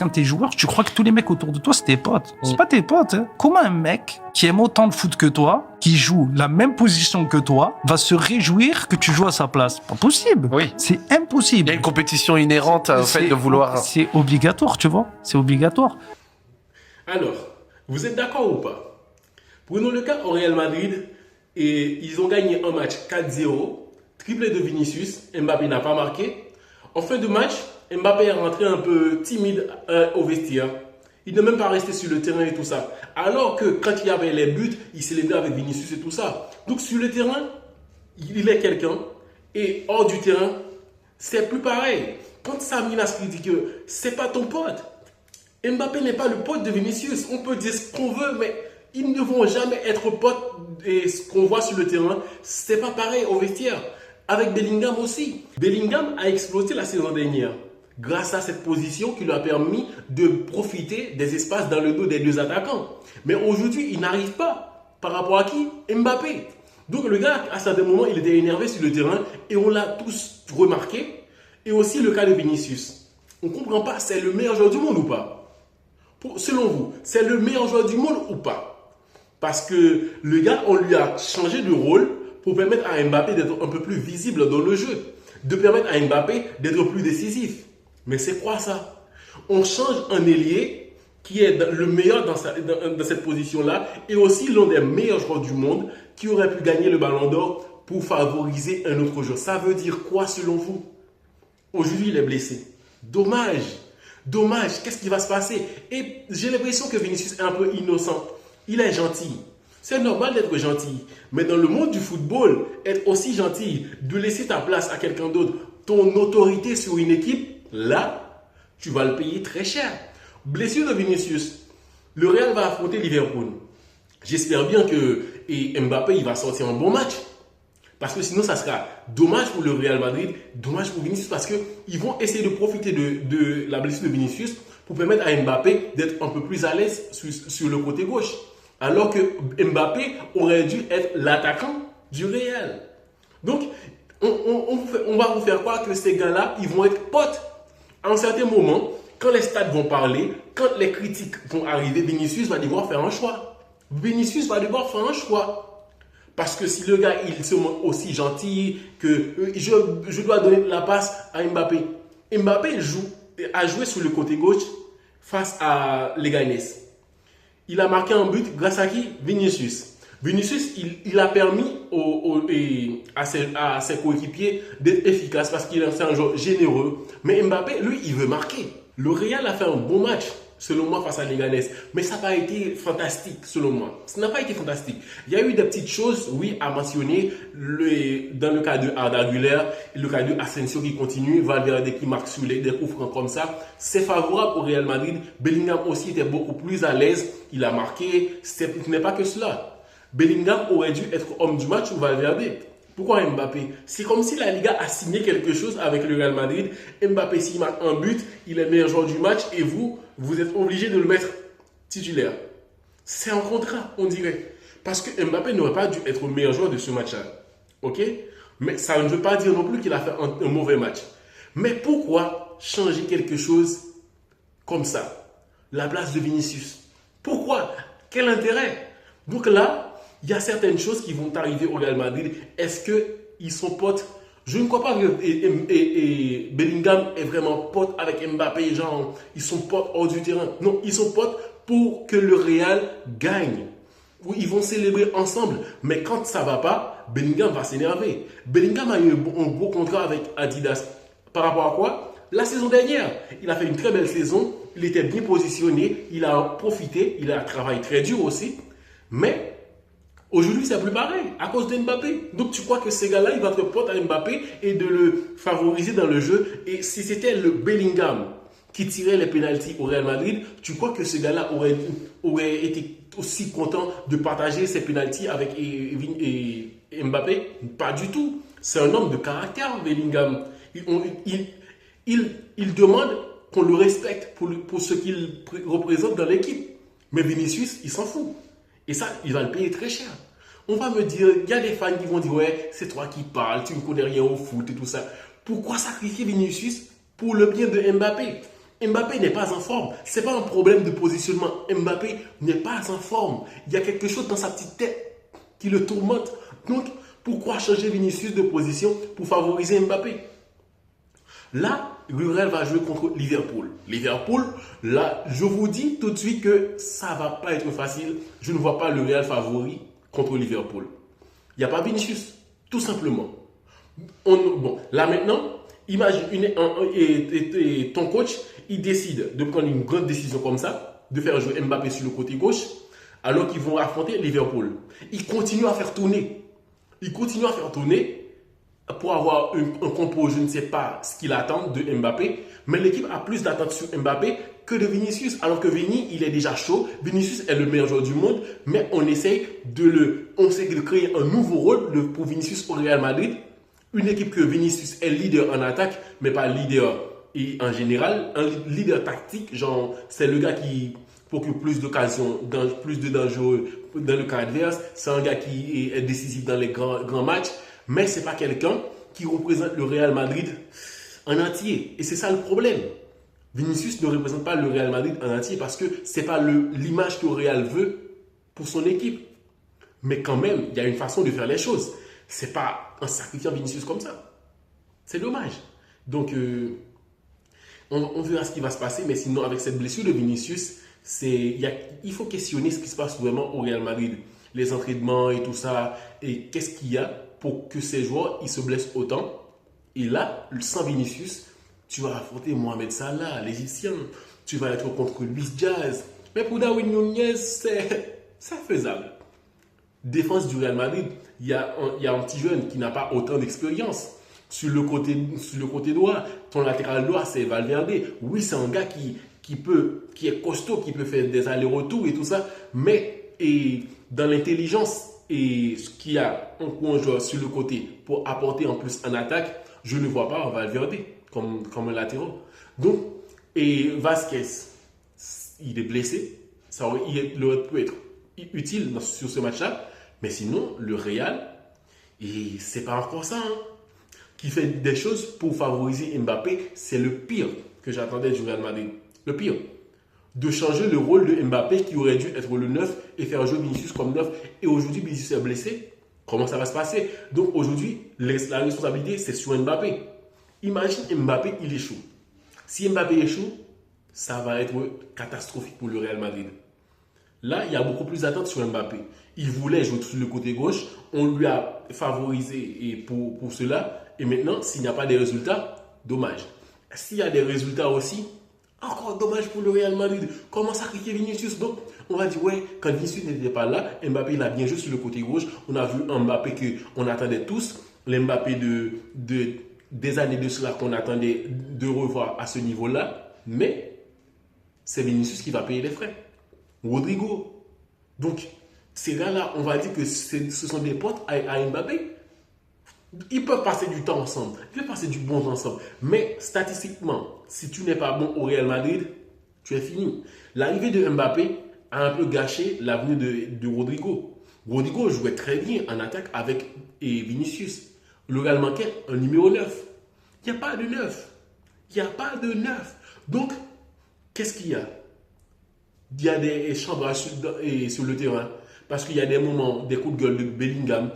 Quand t'es joueur, tu crois que tous les mecs autour de toi, c'est tes potes. C'est pas tes potes. Hein. Comment un mec qui aime autant le foot que toi, qui joue la même position que toi, va se réjouir que tu joues à sa place? Pas possible. Oui. C'est impossible. Il y a une compétition inhérente au fait de vouloir... C'est obligatoire, tu vois. C'est obligatoire. Alors, vous êtes d'accord ou pas? Prenons le cas au Real Madrid et ils ont gagné un match 4-0, triplé de Vinicius, Mbappé n'a pas marqué. En fin de match, Mbappé est rentré un peu timide au vestiaire. Il n'est même pas resté sur le terrain et tout ça. Alors que quand il y avait les buts, il célébrait avec Vinicius et tout ça. Donc sur le terrain, il est quelqu'un et hors du terrain, c'est plus pareil. Quand Sami Nasri dit que c'est pas ton pote, Mbappé n'est pas le pote de Vinicius. On peut dire ce qu'on veut, mais ils ne vont jamais être potes. Et ce qu'on voit sur le terrain, c'est pas pareil au vestiaire. Avec Bellingham aussi. Bellingham a explosé la saison dernière grâce à cette position qui lui a permis de profiter des espaces dans le dos des deux attaquants. Mais aujourd'hui, il n'arrive pas. Par rapport à qui? Mbappé. Donc le gars, à certains moments, il était énervé sur le terrain et on l'a tous remarqué. Et aussi le cas de Vinicius. On ne comprend pas, c'est le meilleur joueur du monde ou pas? Selon vous, c'est le meilleur joueur du monde ou pas? Parce que le gars, on lui a changé de rôle pour permettre à Mbappé d'être un peu plus visible dans le jeu, de permettre à Mbappé d'être plus décisif. Mais c'est quoi ça? On change un ailier qui est le meilleur dans cette position-là et aussi l'un des meilleurs joueurs du monde qui aurait pu gagner le Ballon d'Or pour favoriser un autre joueur. Ça veut dire quoi selon vous? Aujourd'hui, il est blessé. Dommage. Dommage. Qu'est-ce qui va se passer? Et j'ai l'impression que Vinicius est un peu innocent. Il est gentil. C'est normal d'être gentil. Mais dans le monde du football, être aussi gentil, de laisser ta place à quelqu'un d'autre, ton autorité sur une équipe, là, tu vas le payer très cher. Blessure de Vinicius. Le Real va affronter Liverpool. J'espère bien que Mbappé il va sortir un bon match. Parce que sinon, ça sera dommage pour le Real Madrid, dommage pour Vinicius, parce qu'ils vont essayer de profiter de la blessure de Vinicius pour permettre à Mbappé d'être un peu plus à l'aise sur le côté gauche. Alors que Mbappé aurait dû être l'attaquant du Real. Donc, on va vous faire croire que ces gars-là, ils vont être potes. À un certain moment, quand les stats vont parler, quand les critiques vont arriver, Vinicius va devoir faire un choix. Vinicius va devoir faire un choix. Parce que si le gars, il se montre aussi gentil, que je dois donner la passe à Mbappé. Mbappé a joué sur le côté gauche face à Leganés. Il a marqué un but grâce à qui? Vinicius. Vinicius, il a permis à ses coéquipiers d'être efficaces parce qu'il est un joueur généreux. Mais Mbappé, lui, il veut marquer. Le Real a fait un bon match, selon moi, face à Leganés. Mais ça n'a pas été fantastique, selon moi. Ça n'a pas été fantastique. Il y a eu des petites choses, oui, à mentionner. Dans le cas de Arda Güler, le cas de Asensio qui continue, Valverde qui marque sur des coups francs comme ça. C'est favorable au Real Madrid. Bellingham aussi était beaucoup plus à l'aise. Il a marqué. Ce n'est pas que cela. Bellingham aurait dû être homme du match ou Valverde. Pourquoi Mbappé? C'est comme si la Liga a signé quelque chose avec le Real Madrid. Mbappé, s'il marque un but, il est meilleur joueur du match et vous êtes obligé de le mettre titulaire. C'est un contrat, on dirait. Parce que Mbappé n'aurait pas dû être le meilleur joueur de ce match-là. Ok? Mais ça ne veut pas dire non plus qu'il a fait un mauvais match. Mais pourquoi changer quelque chose comme ça? La place de Vinicius. Pourquoi? Quel intérêt? Donc là, il y a certaines choses qui vont arriver au Real Madrid. Est-ce qu'ils sont potes? Je ne crois pas que Bellingham est vraiment pote avec Mbappé. Genre, ils sont potes hors du terrain. Non, ils sont potes pour que le Real gagne. Oui, ils vont célébrer ensemble. Mais quand ça ne va pas, Bellingham va s'énerver. Bellingham a eu un beau contrat avec Adidas. Par rapport à quoi? La saison dernière, il a fait une très belle saison. Il était bien positionné. Il a profité. Il a travaillé très dur aussi. Mais aujourd'hui, c'est plus pareil à cause de Mbappé. Donc, tu crois que ces gars-là, ils vont être potes à Mbappé et de le favoriser dans le jeu. Et si c'était le Bellingham qui tirait les pénaltys au Real Madrid, tu crois que ce gars-là aurait été aussi content de partager ses pénaltys avec Mbappé? Pas du tout. C'est un homme de caractère, Bellingham. Il demande qu'on le respecte pour ce qu'il représente dans l'équipe. Mais Vinicius, il s'en fout. Et ça, il va le payer très cher. On va me dire, il y a des fans qui vont dire, ouais, c'est toi qui parles, tu ne connais rien au foot et tout ça. Pourquoi sacrifier Vinicius pour le bien de Mbappé? Mbappé n'est pas en forme. Ce n'est pas un problème de positionnement. Mbappé n'est pas en forme. Il y a quelque chose dans sa petite tête qui le tourmente. Donc, pourquoi changer Vinicius de position pour favoriser Mbappé? Là, le Real va jouer contre Liverpool. Liverpool, là, je vous dis tout de suite que ça ne va pas être facile. Je ne vois pas le Real favori contre Liverpool. Il n'y a pas Vinicius, tout simplement. Bon, là maintenant, imagine, ton coach, il décide de prendre une grande décision comme ça, de faire jouer Mbappé sur le côté gauche, alors qu'ils vont affronter Liverpool. Il continue à faire tourner. Il continue à faire tourner pour avoir un compo, je ne sais pas ce qu'il attend de Mbappé, mais l'équipe a plus d'attentes sur Mbappé que de Vinicius, alors que Vini, il est déjà chaud. Vinicius est le meilleur joueur du monde, mais on essaye de créer un nouveau rôle pour Vinicius au Real Madrid. Une équipe que Vinicius est leader en attaque, mais pas leader en général. Un leader tactique, genre, c'est le gars qui procure plus d'occasions, plus de dangereux dans le cas adverse. C'est un gars qui est décisif dans les grands matchs, mais ce n'est pas quelqu'un qui représente le Real Madrid en entier. Et c'est ça le problème. Vinicius ne représente pas le Real Madrid en entier parce que ce n'est pas l'image que le Real veut pour son équipe. Mais quand même, il y a une façon de faire les choses. Ce n'est pas en sacrifiant Vinicius comme ça. C'est dommage. Donc, on verra ce qui va se passer. Mais sinon, avec cette blessure de Vinicius, il faut questionner ce qui se passe vraiment au Real Madrid. Les entraînements et tout ça. Et qu'est-ce qu'il y a pour que ces joueurs ils se blessent autant. Et là, sans Vinicius, tu vas affronter Mohamed Salah, l'Égyptien. Tu vas être contre Luis Diaz. Mais pour Darwin Nunez, c'est faisable. Défense du Real Madrid, il y a un petit jeune qui n'a pas autant d'expérience. Sur le côté droit, ton latéral droit, c'est Valverde. Oui, c'est un gars qui est costaud, qui peut faire des allers-retours et tout ça. Mais dans l'intelligence et ce qu'il y a un joueur sur le côté pour apporter en plus en attaque, je ne le vois pas en Valverde comme un latéral. Donc, et Vasquez, il est blessé. Il aurait pu être utile sur ce match-là. Mais sinon, le Real, c'est pas encore ça. Qui fait des choses pour favoriser Mbappé, c'est le pire que j'attendais du Real Madrid. Le pire. De changer le rôle de Mbappé qui aurait dû être le 9 et faire jouer Vinicius comme 9. Et aujourd'hui, Vinicius est blessé. Comment ça va se passer? Donc aujourd'hui, la responsabilité, c'est sur Mbappé. Imagine Mbappé, il échoue. Si Mbappé échoue, ça va être catastrophique pour le Real Madrid. Là, il y a beaucoup plus d'attentes sur Mbappé. Il voulait jouer sur le côté gauche. On lui a favorisé pour cela. Et maintenant, s'il n'y a pas de résultats, dommage. S'il y a des résultats aussi, encore dommage pour le Real Madrid. Comment sacrifier Vinicius? Donc, on va dire, ouais, quand Vinicius n'était pas là, Mbappé, il a bien joué sur le côté gauche. On a vu un Mbappé qu'on attendait tous. L'Mbappé des années de cela qu'on attendait de revoir à ce niveau-là. Mais c'est Vinicius qui va payer les frais. Rodrigo. Donc, ces gars-là, on va dire que ce sont des potes à Mbappé. Ils peuvent passer du temps ensemble. Ils peuvent passer du bon temps ensemble. Mais statistiquement, si tu n'es pas bon au Real Madrid, tu es fini. L'arrivée de Mbappé a un peu gâché l'avenir de Rodrigo. Rodrigo jouait très bien en attaque avec Vinicius. Le Real manquait un numéro 9. Il n'y a pas de 9. Il n'y a pas de 9. Donc, qu'est-ce qu'il y a? Il y a des chambres sur le terrain. Parce qu'il y a des moments, des coups de gueule de Bellingham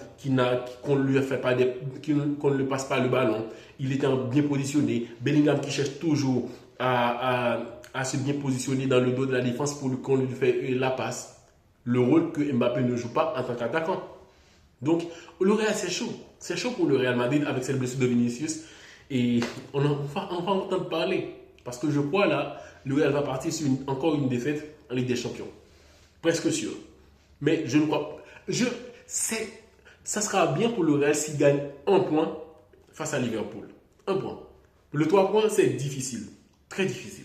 qu'on ne lui passe pas le ballon. Il était bien positionné. Bellingham qui cherche toujours à se bien positionner dans le dos de la défense pour qu'on lui fait la passe. Le rôle que Mbappé ne joue pas en tant qu'attaquant. Donc, le Real, c'est chaud. C'est chaud pour le Real Madrid avec cette blessure de Vinicius. Et on va entendre parler. Parce que je crois là, le Real va partir sur encore une défaite en Ligue des Champions. Presque sûr. Mais je ne crois pas. Ça sera bien pour le Real s'il gagne un point face à Liverpool. Un point. Le 3 points, c'est difficile. Très difficile.